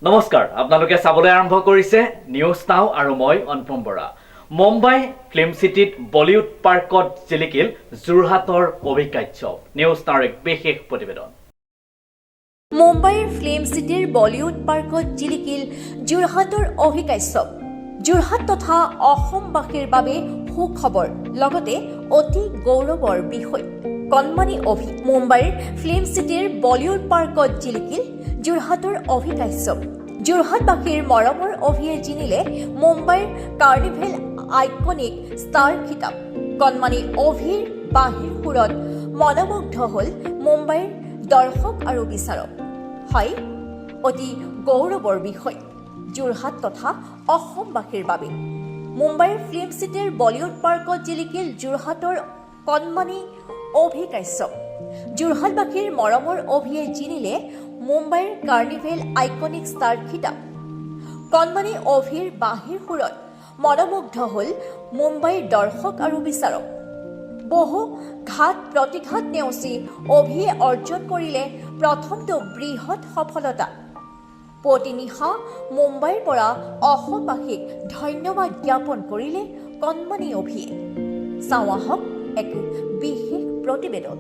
নমস্কাৰ, আপোনালোকে চাবলৈ আৰম্ভ কৰিছে নিউজ নাও আৰু মই অনুপম বৰা। মুম্বাই ফিল্ম সিটিত বলিউড পাৰ্কত জিলিকিল যোৰহাটৰ অভিকাৰ্য। নিউজ নাওৰ এক বিশেষ প্ৰতিবেদন। মুম্বাইৰ ফিল্ম সিটিৰ বলিউড পাৰ্কত জিলিকিল যোৰহাটৰ অভিকাৰ্য। যোৰহাট তথা অসমবাসীৰ বাবে সুখবৰ, লগতে অতি গৌৰৱৰ বিষয়। কণমানি অভি মুম্বাইৰ ফিল্ম সিটিৰ বলিউড পাৰ্কত জিলিকিল যোৰহাটৰ অভিকাৰ্য। যোৰহাটবাসীৰ মৰমৰ অভিয়ে জিনিলে মুম্বাইৰ কাৰ্নিভেল আইকনিক ষ্টাৰ খিতাপ। কণমানি অভিৰ বাঁহীৰ সুৰত মনোমুগ্ধ হ'ল মুম্বাইৰ দৰ্শক আৰু বিচাৰক। হয়, অতি গৌৰৱৰ বিষয় যোৰহাট তথা অসমবাসীৰ বাবে। মুম্বাইৰ ফিল্ম সিটিৰ বলিউড পাৰ্কত জিলিকিল যোৰহাটৰ কণমানি অভিকাৰ্য। যোৰহাটবাসীৰ মৰমৰ অভিয়ে জিনিলে মুম্বাইৰ কাৰ্নিভেল আইকনিক ষ্টাৰ খিতাপ। কণমানি অভিৰ বাঁহীৰ সুৰত মনোমুগ্ধ হ'ল মুম্বাইৰ দৰ্শক আৰু বিচাৰক। বহু ঘাত প্ৰতিঘাত নেওচি অভিয়ে অৰ্জন কৰিলে প্ৰথমটো বৃহৎ সফলতা। প্ৰতিনিশা মুম্বাইৰ পৰা অসমবাসীক ধন্যবাদ জ্ঞাপন কৰিলে কণমানি অভিয়ে। চাওঁ আহক এক বিশেষ প্ৰতিবেদন।